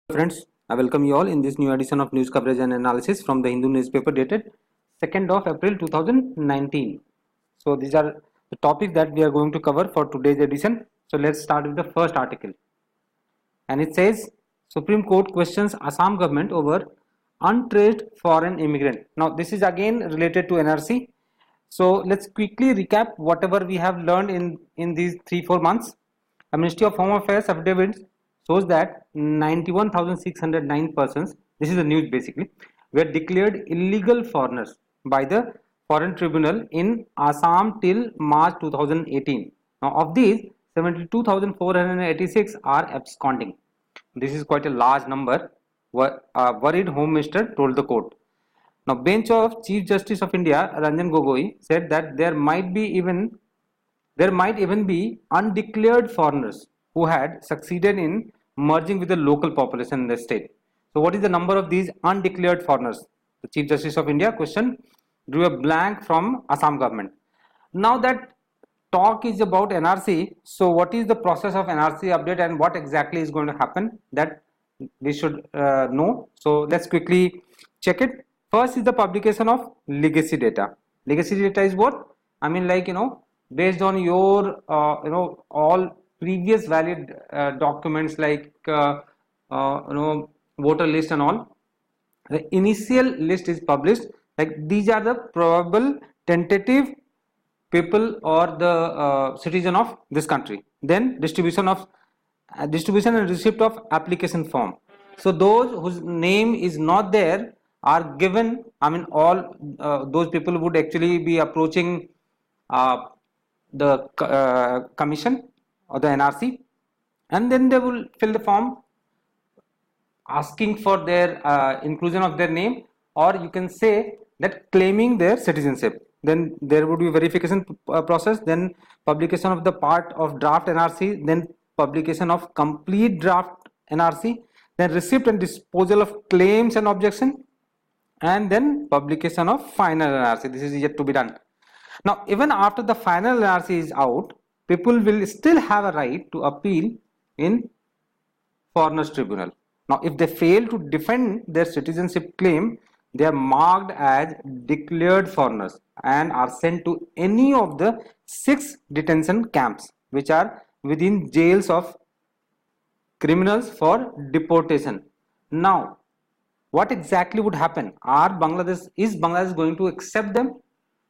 Friends, I welcome you all in this new edition of news coverage and analysis from the Hindu newspaper dated 2nd of April 2019. So these are the topics that we are going to cover for today's edition. So let's start with the first article. And it says Supreme Court questions Assam government over untraced foreign immigrant. Now this is again related to NRC. So let's quickly recap whatever we have learned in these 3-4 months. A Ministry of Home Affairs affidavit shows that 91,609 persons, this is the news basically, were declared illegal foreigners by the foreign tribunal in Assam till March 2018. Now of these, 72,486 are absconding. This is quite a large number, worried Home Minister told the court. Now bench of Chief Justice of India, Ranjan Gogoi, said that there might even be undeclared foreigners who had succeeded in merging with the local population in the state. So what is the number of these undeclared foreigners? The Chief Justice of India question drew a blank from Assam government. Now that talk is about NRC, so what is the process of NRC update and what exactly is going to happen, that we should know. So let's quickly check it. First is the publication of legacy data. Legacy data is what? I mean, like, based on your all previous valid documents like voter list and all, the initial list is published, like these are the probable tentative people or the citizen of this country. Then distribution and receipt of application form. So those whose name is not there are given, I mean all those people would actually be approaching the commission or the NRC, and then they will fill the form asking for their inclusion of their name, or you can say that claiming their citizenship. Then there would be verification process, then publication of the part of draft NRC, then publication of complete draft NRC, then receipt and disposal of claims and objection, and then publication of final NRC. This is yet to be done. Now, even after the final NRC is out, people will still have a right to appeal in Foreigners Tribunal. Now, if they fail to defend their citizenship claim, they are marked as declared foreigners and are sent to any of the 6 detention camps which are within jails of criminals for deportation. Now, what exactly would happen? Is Bangladesh going to accept them?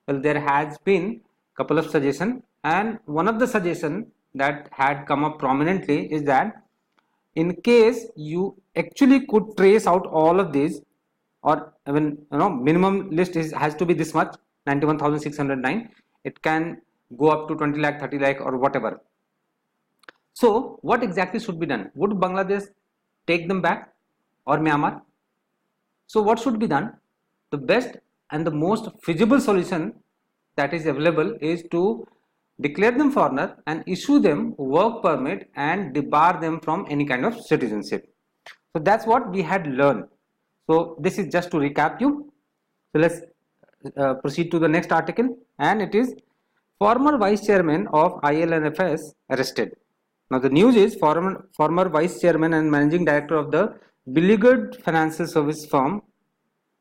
Well, there has been a couple of suggestions, and one of the suggestions that had come up prominently is that in case you actually could trace out all of these, or even minimum list has to be this much, 91,609, it can go up to 20 lakh, 30 lakh or whatever. So what exactly should be done? Would Bangladesh take them back or Myanmar? So what should be done? The best and the most feasible solution that is available is to declare them foreigner and issue them work permit and debar them from any kind of citizenship. So that's what we had learned. So this is just to recap you. So let's proceed to the next article, and it is former vice chairman of ILNFS arrested. Now the news is former vice chairman and managing director of the beleaguered financial service firm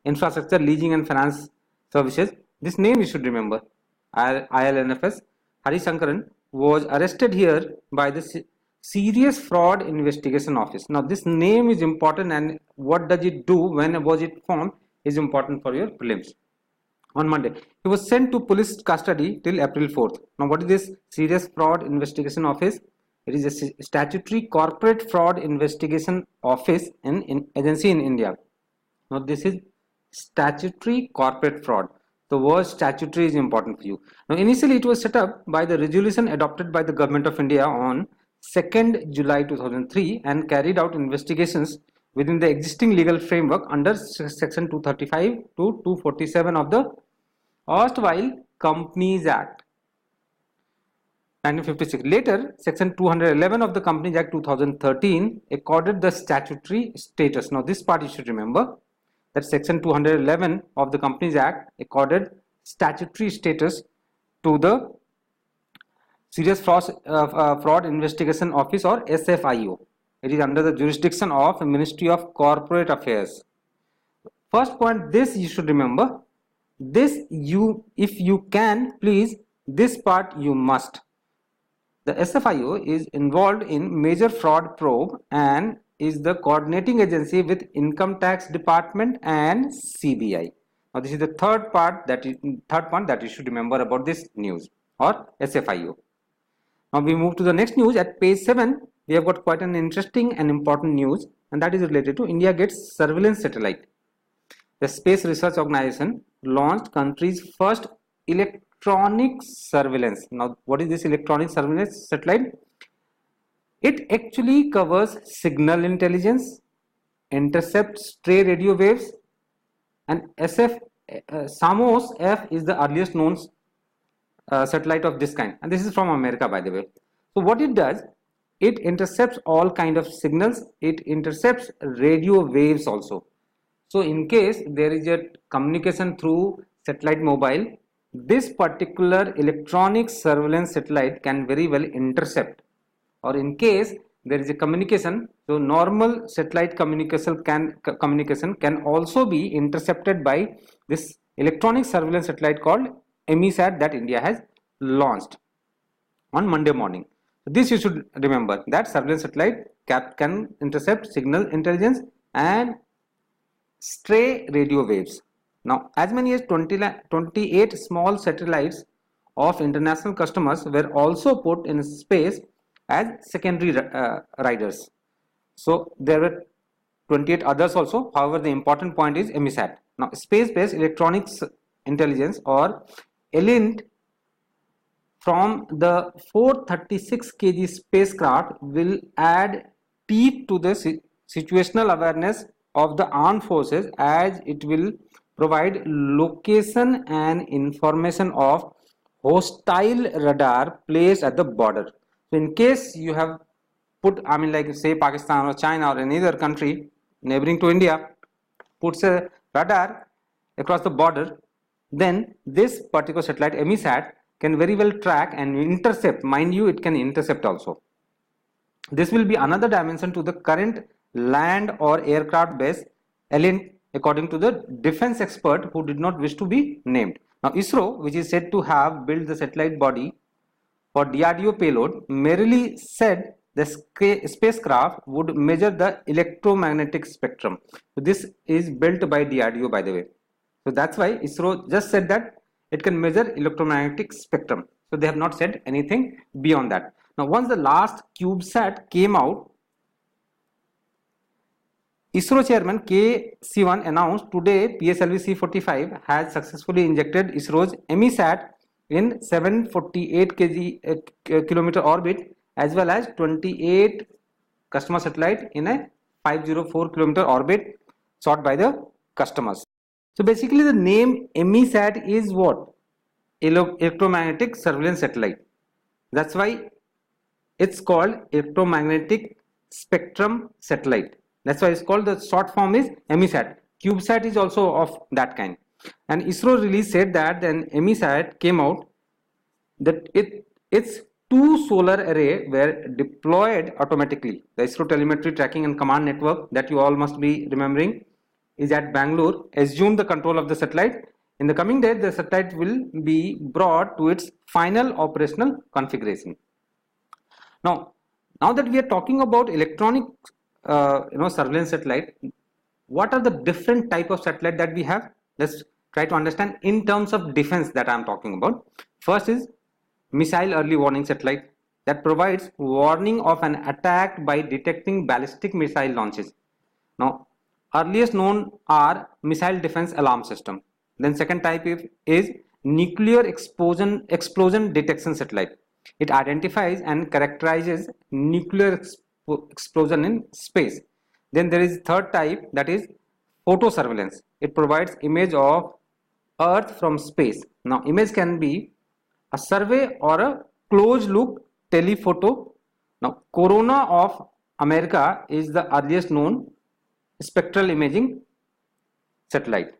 Infrastructure Leasing and Finance Services, this name you should remember, ILNFS, Hari Shankaran, was arrested here by the Serious Fraud Investigation Office. Now this name is important, and what does it do, when was it formed, is important for your prelims. On Monday, he was sent to police custody till April 4th. Now what is this Serious Fraud Investigation Office? It is a statutory corporate fraud investigation office in agency in India. Now this is statutory corporate fraud. The word statutory is important for you. Now initially it was set up by the resolution adopted by the Government of India on 2nd July 2003 and carried out investigations within the existing legal framework under section 235 to 247 of the erstwhile Companies Act 1956. Later, section 211 of the Companies Act 2013 accorded the statutory status. Now this part you should remember, that section 211 of the Companies Act accorded statutory status to the Serious Fraud Investigation Office, or SFIO. It is under the jurisdiction of Ministry of Corporate Affairs. First point, this you should remember. This if you can, please, this part you must. The SFIO is involved in major fraud probe and is the coordinating agency with Income Tax Department and CBI. Now this is the third point that you should remember about this news or SFIO. Now we move to the next news. At page 7, we have got quite an interesting and important news, and that is related to India gets surveillance satellite. The Space Research Organization launched country's first electronic surveillance. Now, what is this electronic surveillance satellite? It actually covers signal intelligence, intercepts stray radio waves, and SAMOS F is the earliest known satellite of this kind, and this is from America, by the way. So what it does, it intercepts all kind of signals. It intercepts radio waves also. So in case there is a communication through satellite mobile, this particular electronic surveillance satellite can very well intercept. Or in case there is a communication, so normal satellite communication can also be intercepted by this electronic surveillance satellite called EMISAT that India has launched on Monday morning. So this you should remember, that surveillance satellite can intercept signal intelligence and stray radio waves. Now, as many as 28 small satellites of international customers were also put in space as secondary riders. So there were 28 others also. However, the important point is EMISAT. Now, space-based electronics intelligence or ELINT from the 436 kg spacecraft will add teeth to the situational awareness of the armed forces, as it will provide location and information of hostile radar placed at the border. So in case you have put, like say Pakistan or China or any other country neighboring to India puts a radar across the border, then this particular satellite EMISAT can very well track and intercept. Mind you, it can intercept also. This will be another dimension to the current land or aircraft based ELINT, according to the defense expert who did not wish to be named. Now ISRO, which is said to have built the satellite body for DRDO payload, merely said the spacecraft would measure the electromagnetic spectrum. So this is built by DRDO, by the way. So that's why ISRO just said that it can measure electromagnetic spectrum. So they have not said anything beyond that. Now once the last CubeSat came out, ISRO chairman K. Sivan announced today PSLV C-45 has successfully injected ISRO's EMISAT in 748 kilometer orbit, as well as 28 customer satellite in a 504 kilometer orbit sought by the customers. So basically the name EMISAT is what? Electromagnetic surveillance satellite. That's why it's called electromagnetic spectrum satellite. That's why it's called, the short form is EMISAT. CubeSat is also of that kind. And ISRO release said that then EMISAT came out that its two solar array were deployed automatically. The ISRO telemetry tracking and command network that you all must be remembering is at Bangalore, assumed the control of the satellite. In the coming days, the satellite will be brought to its final operational configuration. Now that we are talking about electronic surveillance satellite, what are the different type of satellite that we have? Let's try to understand in terms of defense that I am talking about. First is missile early warning satellite that provides warning of an attack by detecting ballistic missile launches. Now, earliest known are missile defense alarm system. Then second type is nuclear explosion detection satellite. It identifies and characterizes nuclear explosion in space. Then there is third type, that is photo surveillance. It provides image of Earth from space. Now image can be a survey or a closed look telephoto. Now Corona of America is the earliest known spectral imaging satellite.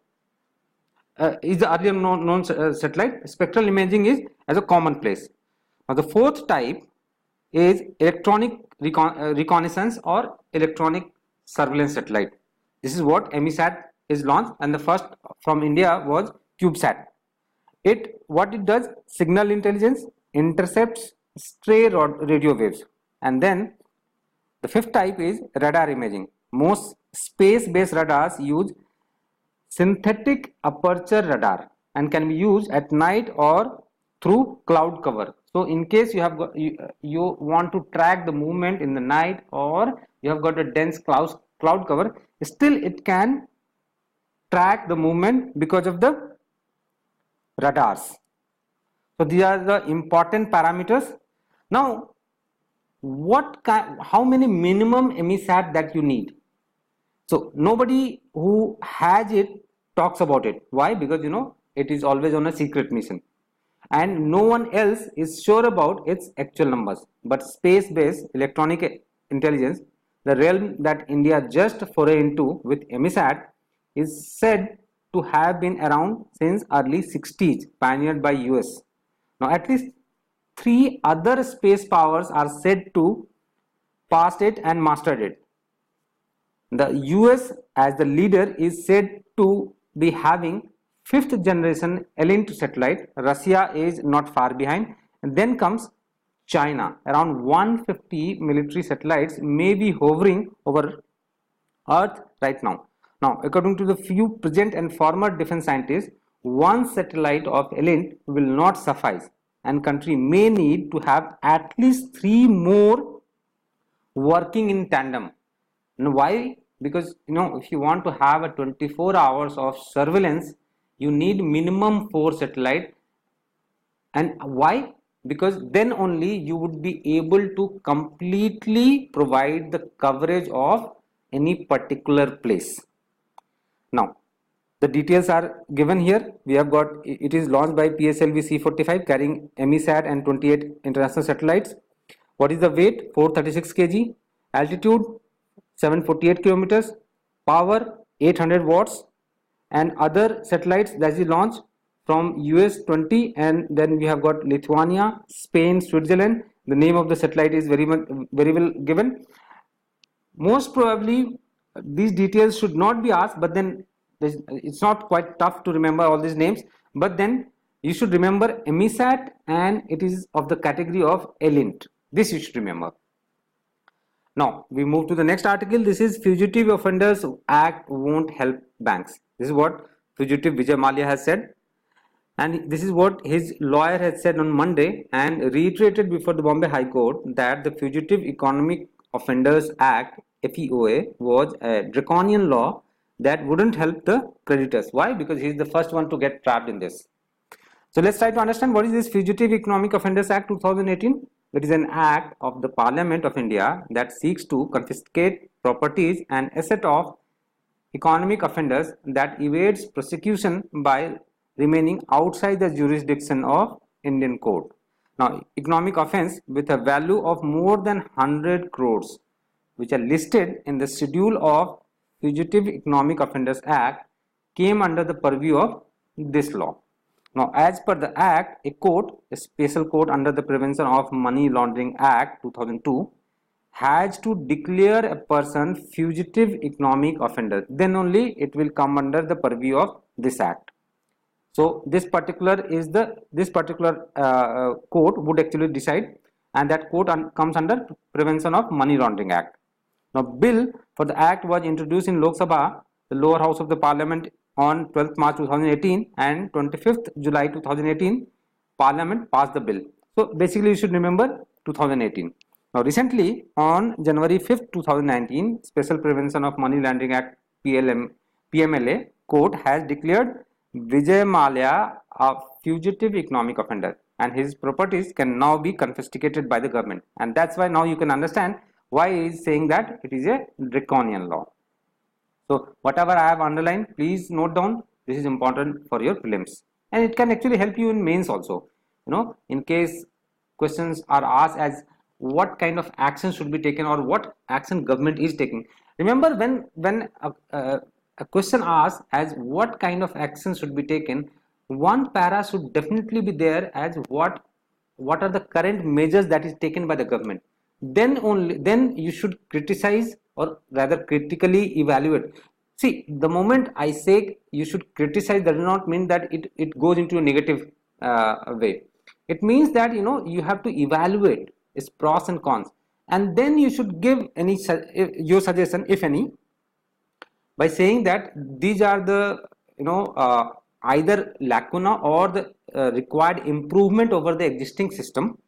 Is the earlier known satellite. Spectral imaging is as a commonplace. Now the fourth type is electronic reconnaissance or electronic surveillance satellite. This is what EMISAT is launched, and the first from India was CubeSat. What it does, signal intelligence, intercepts stray radio waves. And then the fifth type is radar imaging. Most space-based radars use synthetic aperture radar and can be used at night or through cloud cover. So in case you have got, you want to track the movement in the night, or you have got a dense cloud cover, still it can track the movement because of the radars. So these are the important parameters. Now, how many minimum EMISAT that you need? So nobody who has it talks about it. Why? Because it is always on a secret mission, and no one else is sure about its actual numbers. But space-based electronic intelligence, the realm that India just foray into with EMISAT, is said to have been around since early 60s, pioneered by US. Now at least 3 other space powers are said to passed it and mastered it. The US as the leader is said to be having 5th generation ELINT satellite. Russia is not far behind, and then comes China. Around 150 military satellites may be hovering over Earth right now. Now, according to the few present and former defense scientists, one satellite of ELINT will not suffice, and country may need to have at least 3 more working in tandem. And why? Because if you want to have a 24 hours of surveillance, you need minimum 4 satellites. And why? Because then only you would be able to completely provide the coverage of any particular place. Now, the details are given here. We have got, it is launched by PSLV C-45 carrying EMISAT and 28 international satellites. What is the weight? 436 kg. Altitude 748 kilometers. Power 800 watts. And other satellites that is launched from US 20, and then we have got Lithuania, Spain, Switzerland. The name of the satellite is very well given. Most probably these details should not be asked, but then it's not quite tough to remember all these names. But then you should remember EMISAT, and it is of the category of ELINT. This you should remember. Now we move to the next article. This is Fugitive Offenders Act won't help banks. This is what fugitive Vijay Mallya has said, and this is what his lawyer had said on Monday, and reiterated before the Bombay High Court that the Fugitive Economic Offenders Act (FEOA) was a draconian law that wouldn't help the creditors. Why? Because he is the first one to get trapped in this. So let's try to understand what is this Fugitive Economic Offenders Act 2018. It is an act of the Parliament of India that seeks to confiscate properties and assets of economic offenders that evades prosecution by remaining outside the jurisdiction of Indian court. Now, economic offense with a value of more than 100 crores, which are listed in the schedule of Fugitive Economic Offenders Act, came under the purview of this law. Now, as per the Act, a special court under the Prevention of Money Laundering Act 2002, has to declare a person fugitive economic offender. Then only it will come under the purview of this Act. So this particular court would actually decide, and that court comes under Prevention of Money Laundering Act. Now, bill for the Act was introduced in Lok Sabha, the lower house of the Parliament, on 12th March 2018, and 25th July 2018, Parliament passed the bill. So basically, you should remember 2018. Now, recently on January 5th, 2019, Special Prevention of Money Laundering Act PMLA court has declared Vijay Mallya a fugitive economic offender, and his properties can now be confiscated by the government. And that's why now you can understand why he is saying that it is a draconian law. So whatever I have underlined, please note down. This is important for your prelims, and it can actually help you in mains also. In case questions are asked as what kind of action should be taken, or what action government is taking. Remember, when a question asks as what kind of action should be taken, one para should definitely be there as what what are the current measures that is taken by the government. Then you should criticize, or rather critically evaluate. See, the moment I say you should criticize, that does not mean that it goes into a negative way. It means that you have to evaluate its pros and cons, and then you should give your suggestion, if any, by saying that these are the either lacuna or the required improvement over the existing system,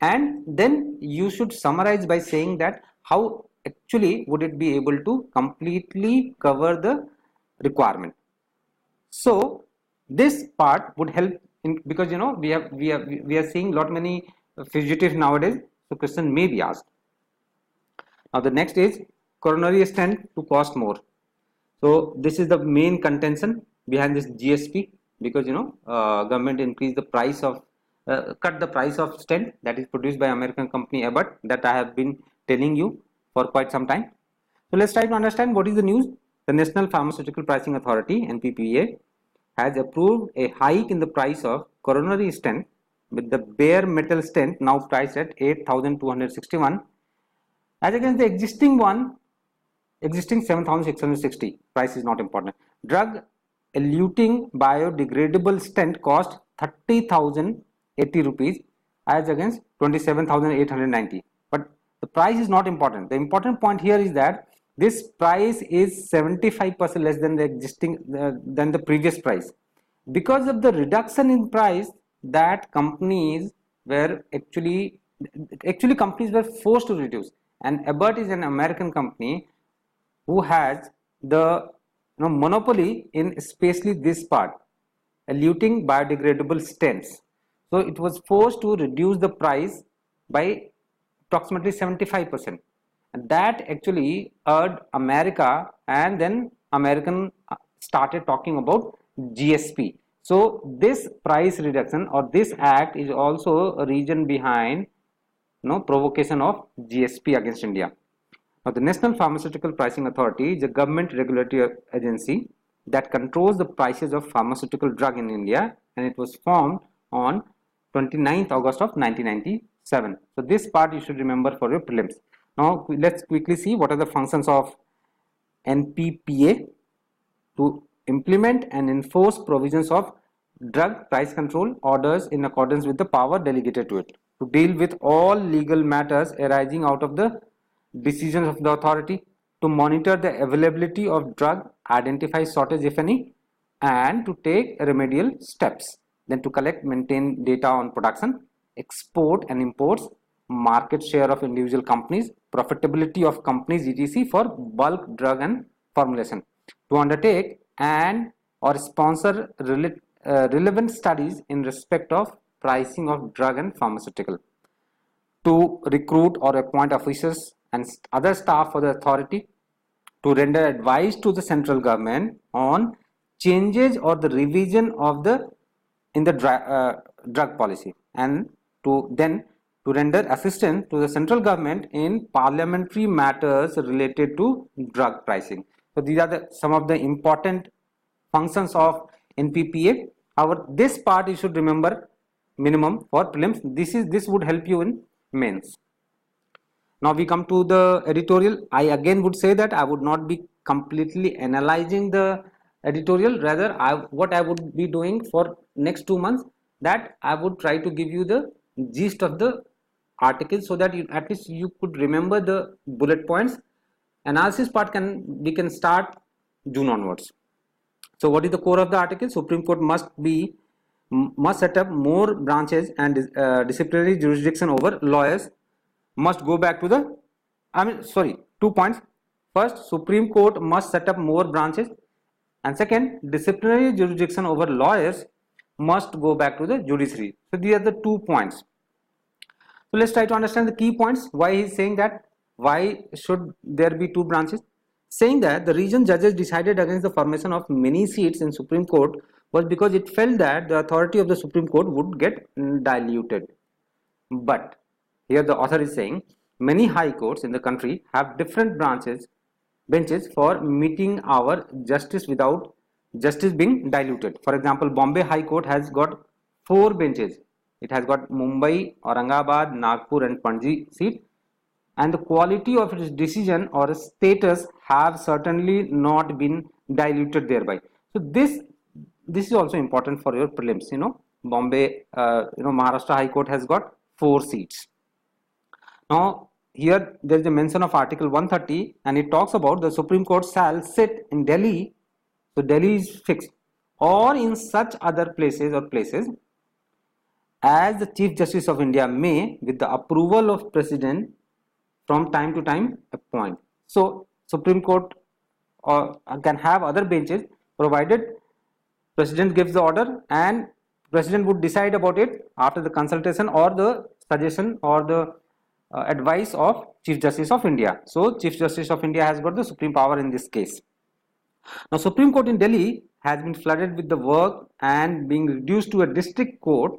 and then you should summarize by saying that how actually would it be able to completely cover the requirement. So this part would help because we are seeing lot many fugitives nowadays, so question may be asked. Now the next is coronary stent to cost more. So this is the main contention behind this GSP, because government increased the price of cut the price of stent that is produced by American company Abbott, that I have been telling you for quite some time. So let's try to understand what is the news. The National Pharmaceutical Pricing Authority (NPPA) has approved a hike in the price of coronary stent, with the bare metal stent now priced at 8,261 as against the existing 7,660. Price is not important. Drug eluting biodegradable stent cost 30,080 rupees as against 27,890. But the price is not important. The important point here is that this price is 75% less than the existing than the previous price. Because of the reduction in price, that companies were actually companies were forced to reduce. And Abbott is an American company who has the monopoly in especially this part, eluting biodegradable stents. So it was forced to reduce the price by approximately 75%, and that actually urged America, and then American started talking about GSP. So this price reduction or this act is also a reason behind provocation of GSP against India. Now, the National Pharmaceutical Pricing Authority is a government regulatory agency that controls the prices of pharmaceutical drug in India, and it was formed on 29th August of 1997. So this part you should remember for your prelims. Now let's quickly see what are the functions of NPPA: to implement and enforce provisions of drug price control orders in accordance with the power delegated to it, to deal with all legal matters arising out of the decisions of the authority, to monitor the availability of drug, identify shortage if any, and to take remedial steps, then to collect, maintain data on production, export and imports, market share of individual companies, profitability of companies etc. for bulk drug and formulation, to undertake and or sponsor relevant studies in respect of pricing of drug and pharmaceutical, to recruit or appoint officers and other staff for the authority, to render advice to the central government on changes or the revision of the drug policy, and to render assistance to the central government in parliamentary matters related to drug pricing. So these are some of the important functions of NPPA. However, this part you should remember minimum for prelims. This would help you in mains. Now we come to the editorial. I again would say that I would not be completely analyzing the editorial. Rather, what I would be doing for next 2 months, that I would try to give you the gist of the article, so that at least you could remember the bullet points. Analysis part we can start June onwards. So what is the core of the article? Supreme Court must set up more branches, and disciplinary jurisdiction over lawyers must go back to the 2 points. First, Supreme Court must set up more branches, and second, disciplinary jurisdiction over lawyers must go back to the judiciary. So these are the 2 points. So let's try to understand the key points. Why he is saying that? Why should there be 2 branches? Saying that the reason judges decided against the formation of many seats in Supreme Court was because it felt that the authority of the Supreme Court would get diluted. But here the author is saying many high courts in the country have different benches for meeting our justice without justice being diluted. For example, Bombay High Court has got 4 benches, It has got Mumbai, Aurangabad, Nagpur and Panji seat, and the quality of its decision or status have certainly not been diluted thereby. So this is also important for your prelims. Bombay, Maharashtra High Court has got 4 seats. Now here there is a mention of Article 130, and it talks about the Supreme Court shall sit in Delhi. So Delhi is fixed, or in such other places as the Chief Justice of India may, with the approval of President, from time to time appoint. So Supreme Court can have other benches provided President gives the order, and President would decide about it after the consultation or the suggestion or the advice of Chief Justice of India. So Chief Justice of India has got the supreme power in this case. Now Supreme Court in Delhi has been flooded with the work and being reduced to a district court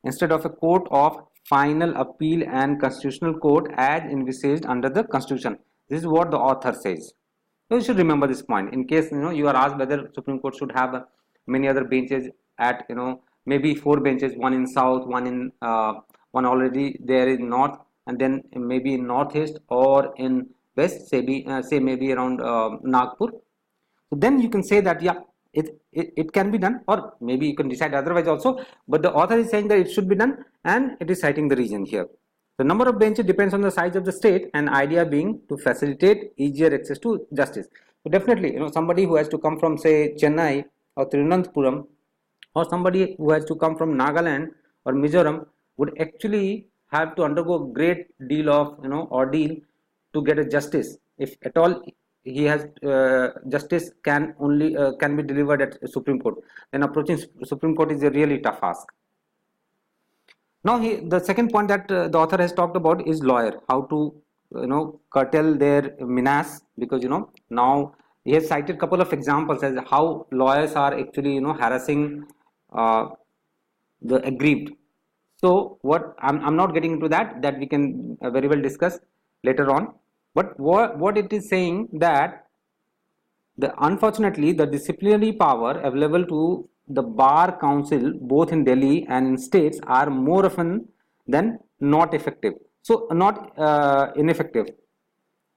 instead of a court of final appeal and constitutional court as envisaged under the constitution. This is what the author says. So you should remember this point in case you are asked whether Supreme Court should have many other benches at maybe 4 benches, one in south, one in one already there in north, and then maybe in northeast or in west, say maybe around Nagpur. So then you can say that yeah, it can be done, or maybe you can decide otherwise also, but the author is saying that it should be done, and it is citing the reason here. The number of benches depends on the size of the state, and idea being to facilitate easier access to justice. So definitely somebody who has to come from say Chennai or Thiruvananthapuram, or somebody who has to come from Nagaland or Mizoram would actually have to undergo a great deal of ordeal to get a justice, if at all he has justice can be delivered at Supreme Court. Then approaching Supreme Court is a really tough ask. Now the second point that the author has talked about is lawyer, how to curtail their menace, because now he has cited a couple of examples as how lawyers are actually harassing the aggrieved. So what I'm not getting into that we can very well discuss later on. But what it is saying that unfortunately the disciplinary power available to the bar council both in Delhi and in states are more often than not effective. So not ineffective.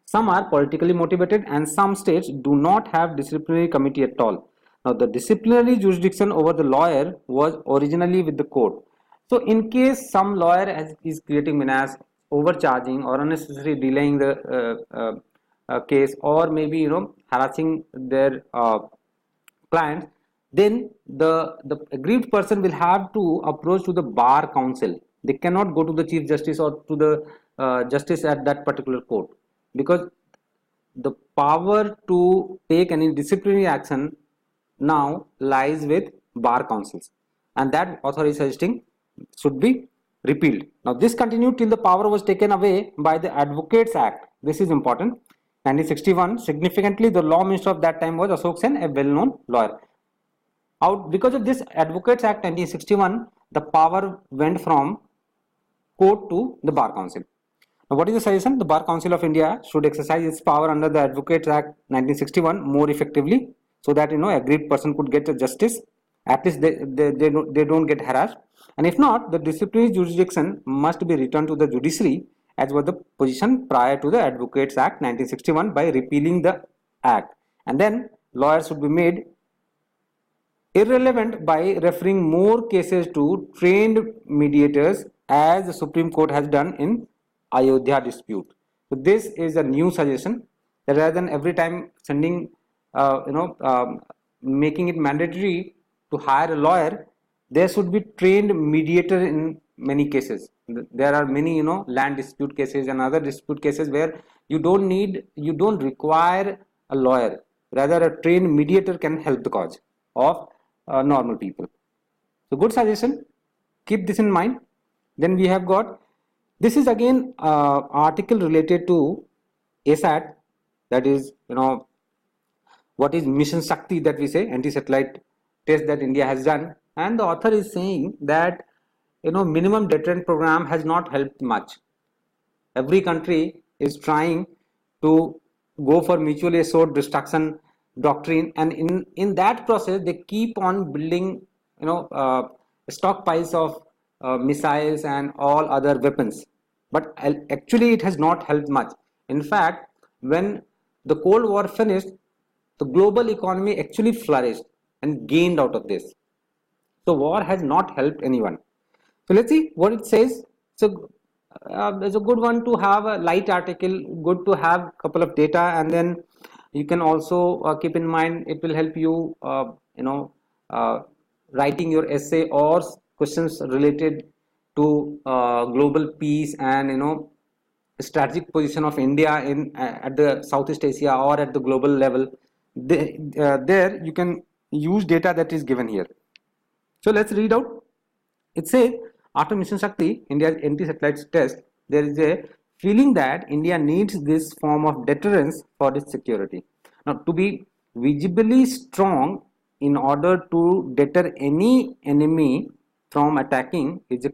Some are politically motivated, and some states do not have disciplinary committee at all. Now the disciplinary jurisdiction over the lawyer was originally with the court. So in case some lawyer is creating menace, overcharging or unnecessarily delaying the case, or maybe harassing their clients, then the aggrieved person will have to approach to the bar council. They cannot go to the Chief Justice or to the justice at that particular court, because the power to take any disciplinary action now lies with bar councils, and that author is suggesting should be repealed. Now this continued till the power was taken away by the Advocates Act. This is important. 1961. Significantly, the law minister of that time was Ashok Sen, a well-known lawyer. Because of this Advocates Act 1961, the power went from court to the Bar Council. Now what is the suggestion? The Bar Council of India should exercise its power under the Advocates Act 1961 more effectively, so that aggrieved person could get a justice. At least they don't get harassed. And if not, the disciplinary jurisdiction must be returned to the judiciary, as was the position prior to the Advocates Act 1961, by repealing the act. And then lawyers should be made irrelevant by referring more cases to trained mediators, as the Supreme Court has done in Ayodhya dispute. So this is a new suggestion, that rather than every time sending making it mandatory to hire a lawyer, there should be trained mediator in many cases. There are many land dispute cases and other dispute cases where you don't require a lawyer, rather a trained mediator can help the cause of normal people. So good suggestion, keep this in mind. Then we have got, this is again article related to ASAT, that is what is Mission Shakti, that we say, anti-satellite test that India has done. And the author is saying that minimum deterrent program has not helped much. Every country is trying to go for mutually assured destruction doctrine, and in that process they keep on building stockpiles of missiles and all other weapons. But actually, it has not helped much. In fact, when the Cold War finished, the global economy actually flourished and gained out of this. So war has not helped anyone. So let's see what it says. So it's a good one to have a light article, good to have a couple of data, and then you can also keep in mind it will help you, uh, writing your essay or questions related to global peace and strategic position of India in at the Southeast Asia or at the global level. There you can use data that is given here. So let's read out. It says, after Mission Shakti, India's anti-satellite test, there is a feeling that India needs this form of deterrence for its security. Now, to be visibly strong in order to deter any enemy from attacking is a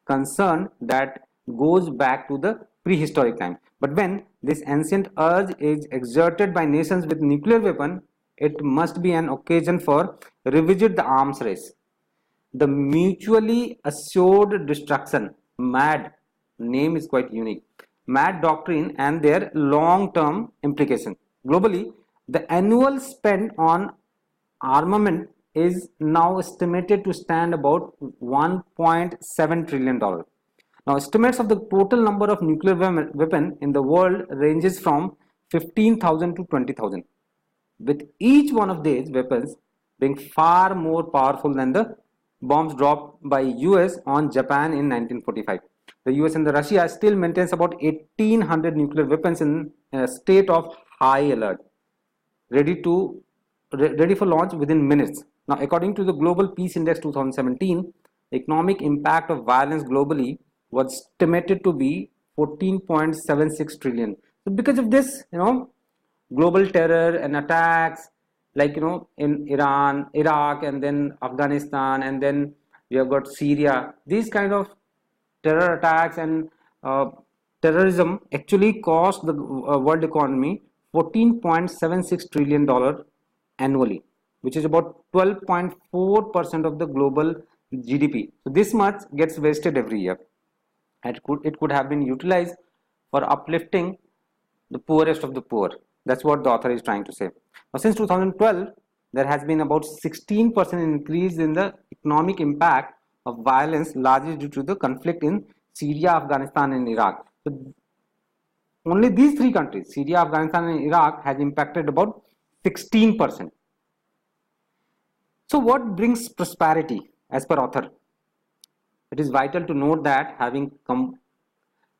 concern that goes back to the prehistoric time. But when this ancient urge is exerted by nations with nuclear weapon, it must be an occasion for revisit the arms race. The mutually assured destruction, MAD, name is quite unique, MAD doctrine and their long-term implications. Globally, the annual spend on armament is now estimated to stand about $1.7 trillion. Now, estimates of the total number of nuclear weapons in the world ranges from 15,000 to 20,000, with each one of these weapons being far more powerful than the bombs dropped by US on Japan in 1945. The US and the Russia still maintains about 1,800 nuclear weapons in a state of high alert, ready for launch within minutes. Now, according to the Global Peace Index 2017, the economic impact of violence globally was estimated to be 14.76 trillion. So because of this, global terror and attacks, like in Iran, Iraq, and then Afghanistan, and then we have got Syria. These kind of terror attacks and terrorism actually cost the world economy $14.76 trillion annually, which is about 12.4% of the global GDP. So this much gets wasted every year. And it could have been utilized for uplifting the poorest of the poor. That's what the author is trying to say. Now, since 2012, there has been about 16% increase in the economic impact of violence, largely due to the conflict in Syria, Afghanistan, and Iraq. So only these three countries, Syria, Afghanistan, and Iraq, has impacted about 16%. So what brings prosperity as per author? It is vital to note that having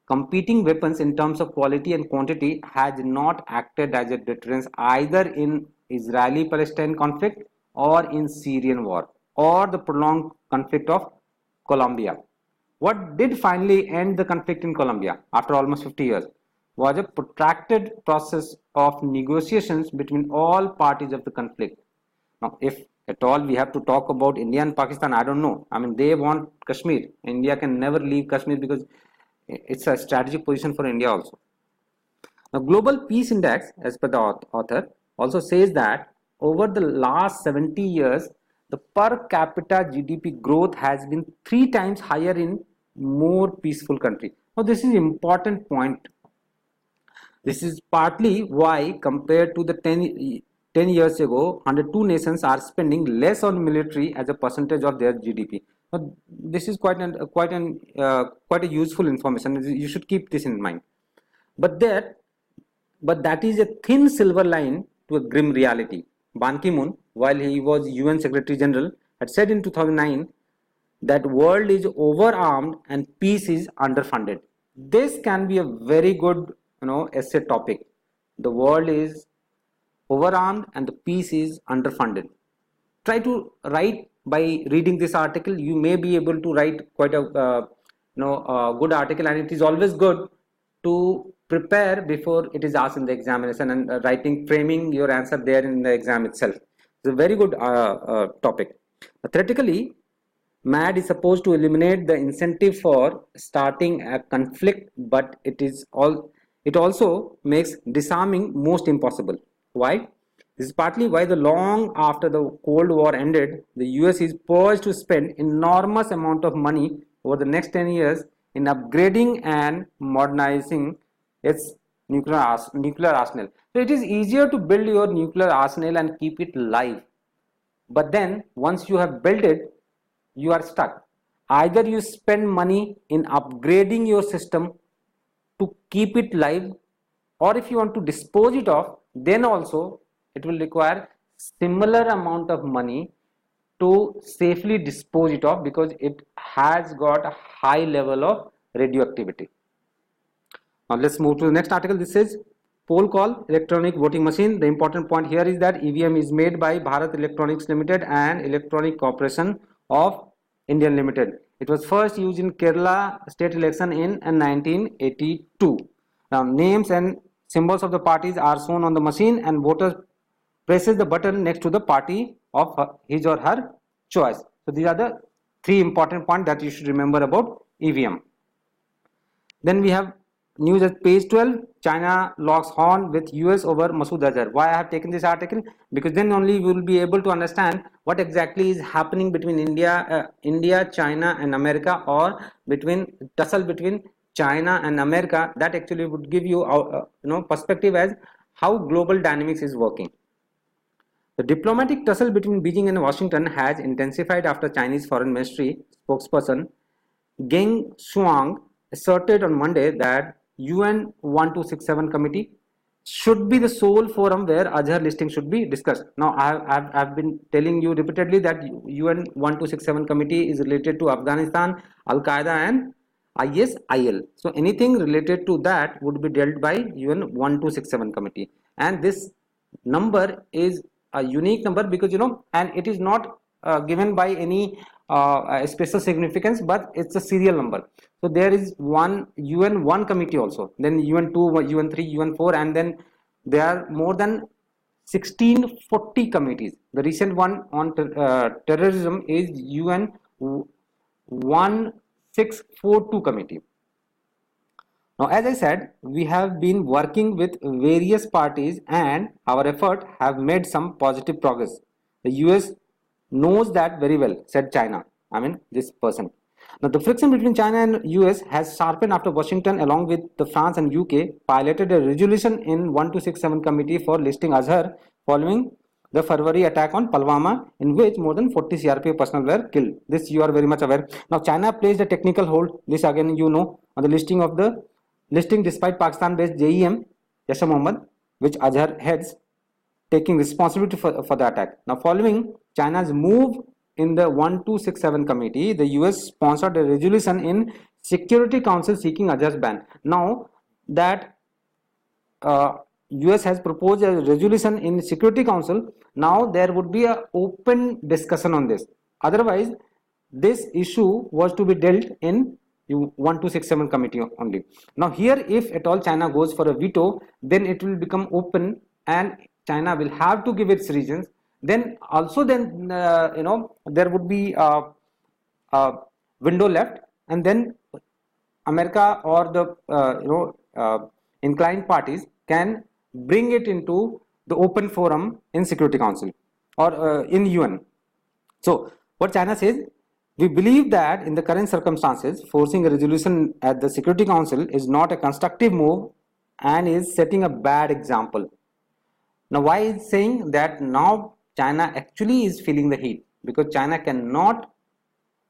competing weapons in terms of quality and quantity has not acted as a deterrence either in Israeli-Palestine conflict or in Syrian war or the prolonged conflict of Colombia. What did finally end the conflict in Colombia after almost 50 years was a protracted process of negotiations between all parties of the conflict. Now, if at all we have to talk about India and Pakistan, I don't know. I mean, they want Kashmir. India can never leave Kashmir because it's a strategic position for India also. Now, Global Peace Index, as per the author, also says that over the last 70 years, the per capita GDP growth has been 3 times higher in more peaceful countries. Now, this is an important point. This is partly why, compared to the 10 years ago, 102 nations are spending less on military as a percentage of their GDP. Now, this is quite a useful information. You should keep this in mind. But that is a thin silver line to a grim reality. Ban Ki-moon, while he was UN Secretary General, had said in 2009 that world is overarmed and peace is underfunded. This can be a very good essay topic. The world is overarmed and the peace is underfunded. Try to write by reading this article. You may be able to write quite a good article, and it is always good to prepare before it is asked in the examination and framing your answer there in the exam itself. It's a very good topic. Theoretically, MAD is supposed to eliminate the incentive for starting a conflict, but it also makes disarming most impossible. Why? This is partly why long after the Cold War ended, the US is poised to spend enormous amount of money over the next 10 years in upgrading and modernizing its nuclear arsenal. So it is easier to build your nuclear arsenal and keep it live. But then once you have built it, you are stuck. Either you spend money in upgrading your system to keep it live, or if you want to dispose it off, then also it will require similar amount of money to safely dispose it off, because it has got a high level of radioactivity. Now let's move to the next article. This is poll call electronic voting machine. The important point here is that EVM is made by Bharat Electronics Limited and Electronic Corporation of India Limited. It was first used in Kerala state election in 1982. Now names and symbols of the parties are shown on the machine, and voters presses the button next to the party of his or her choice. So these are the three important points that you should remember about EVM. Then we have news at page 12. China locks horn with US over Masood Azhar. Why I have taken this article? Because then only we will be able to understand what exactly is happening between India, China and America, or between tussle between China and America. That actually would give you perspective as how global dynamics is working. The diplomatic tussle between Beijing and Washington has intensified after Chinese Foreign Ministry spokesperson Geng Shuang asserted on Monday that UN 1267 committee should be the sole forum where Azhar listing should be discussed. Now, I've been telling you repeatedly that UN 1267 committee is related to Afghanistan, Al Qaeda, and ISIL. So anything related to that would be dealt by UN 1267 committee, and this number is a unique number because and it is not given by any special significance, but it's a serial number. So there is one UN 1 committee also, then UN 2, UN 3, UN 4, and then there are more than 1640 committees. The recent one on terrorism is UN 1642 committee. Now, as I said, we have been working with various parties and our effort have made some positive progress. The US knows that very well, said China. I mean, this person. Now, the friction between China and US has sharpened after Washington, along with the France and UK, piloted a resolution in 1267 committee for listing Azhar following the February attack on Pulwama, in which more than 40 CRPF personnel were killed. This you are very much aware. Now, China placed a technical hold, this again on the listing despite Pakistan-based JEM, Yasha Mohammed, which Azhar heads, taking responsibility for the attack. Now, following China's move in the 1267 committee, the US sponsored a resolution in Security Council seeking Azhar's ban. Now that US has proposed a resolution in Security Council, now there would be an open discussion on this. Otherwise, this issue was to be dealt in 1267 committee only. Now here, if at all China goes for a veto, then it will become open and China will have to give its reasons. Then also there would be a window left, and then America or the inclined parties can bring it into the open forum in Security Council or in UN. So what China says, we believe that in the current circumstances, forcing a resolution at the Security Council is not a constructive move and is setting a bad example. Now, why is saying that now China actually is feeling the heat? Because China cannot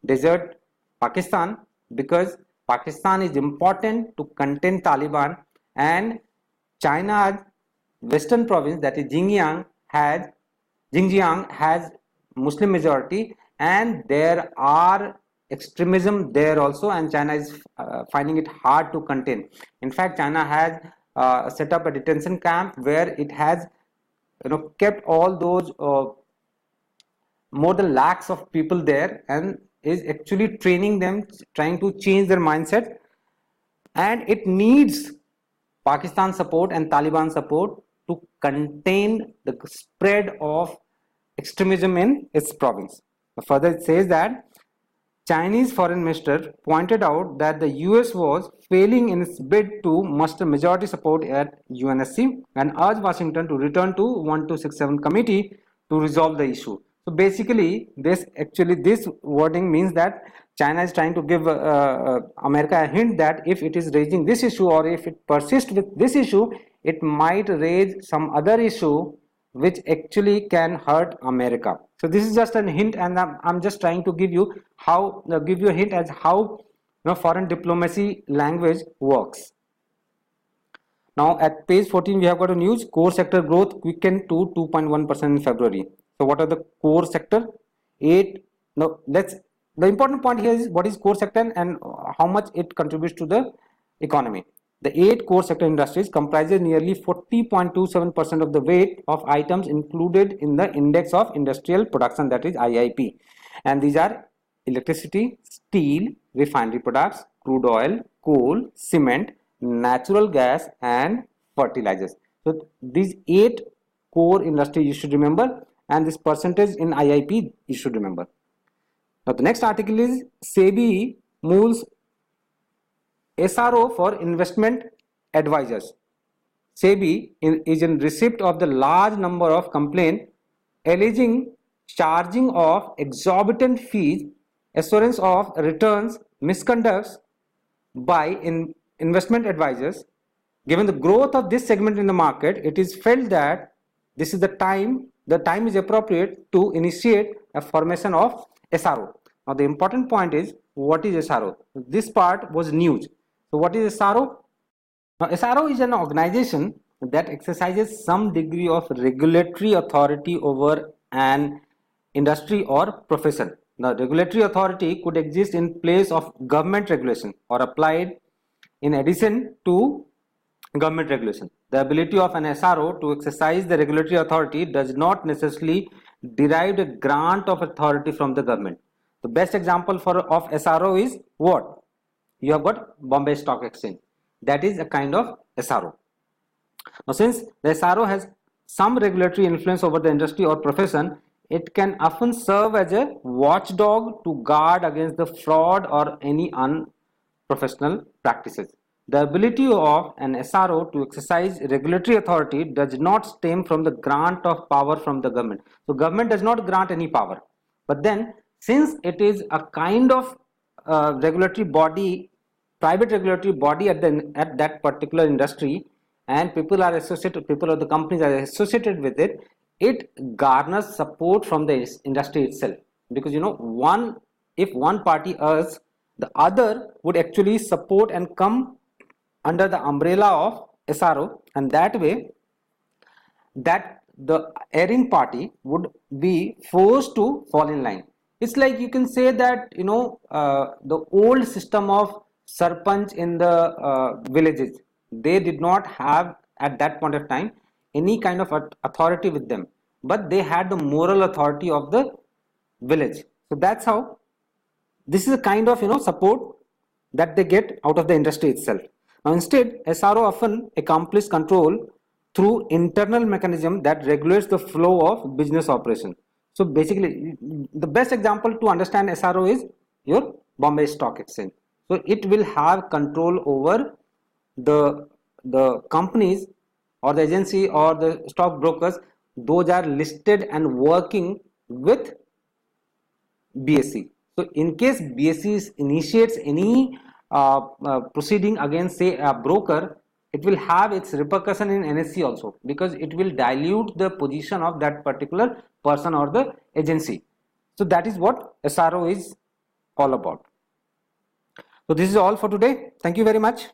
desert Pakistan, because Pakistan is important to contain Taliban, and China's western province, that is Xinjiang has Muslim majority, and there are extremism there also, and China is finding it hard to contain. In fact, China has set up a detention camp where it has kept all those more than lakhs of people there, and is actually training them, trying to change their mindset, and it needs Pakistan support and Taliban support to contain the spread of extremism in its province. Further, it says that Chinese foreign minister pointed out that the US was failing in its bid to muster majority support at UNSC and urged Washington to return to 1267 committee to resolve the issue. So basically, this wording means that China is trying to give America a hint that if it is raising this issue, or if it persists with this issue, it might raise some other issue which actually can hurt America. So this is just a hint, and I'm just trying to give you a hint as how foreign diplomacy language works. Now at page 14 we have got a news: core sector growth quickened to 2.1% in February. So what are the core sector? The important point here is what is core sector and how much it contributes to the economy. The 8 core sector industries comprises nearly 40.27% of the weight of items included in the Index of Industrial Production, that is IIP. And these are electricity, steel, refinery products, crude oil, coal, cement, natural gas and fertilizers. So these 8 core industries you should remember, and this percentage in IIP you should remember. Now the next article is SEBI moves SRO for investment advisors. SEBI is in receipt of the large number of complaints alleging charging of exorbitant fees, assurance of returns, misconducts by investment advisors. Given the growth of this segment in the market, it is felt that this is the time is appropriate to initiate a formation of SRO. Now the important point is, what is SRO? This part was news. So what is SRO? Now SRO is an organization that exercises some degree of regulatory authority over an industry or profession. The regulatory authority could exist in place of government regulation or applied in addition to government regulation. The ability of an SRO to exercise the regulatory authority does not necessarily derive a grant of authority from the government. The best example of SRO is what? You have got Bombay Stock Exchange. That is a kind of SRO. Now since the SRO has some regulatory influence over the industry or profession, it can often serve as a watchdog to guard against the fraud or any unprofessional practices. The ability of an SRO to exercise regulatory authority does not stem from the grant of power from the government. So government does not grant any power. But then since it is a kind of regulatory body, private regulatory body at that particular industry, and people or the companies are associated with it, it garners support from the industry itself. Because if one party errs, the other would actually support and come under the umbrella of SRO, and that way that the erring party would be forced to fall in line. It's like you can say that the old system of sarpanch in the villages, they did not have at that point of time any kind of authority with them, but they had the moral authority of the village. So that's how this is a kind of support that they get out of the industry itself. Now instead, SRO often accomplish control through internal mechanism that regulates the flow of business operation. So basically, the best example to understand SRO is your Bombay Stock Exchange. So it will have control over the companies or the agency or the stock brokers. Those are listed and working with BSE. So in case BSE initiates any proceeding against, say, a broker, it will have its repercussion in NSE also, because it will dilute the position of that particular person or the agency. So that is what SRO is all about. So this is all for today. Thank you very much.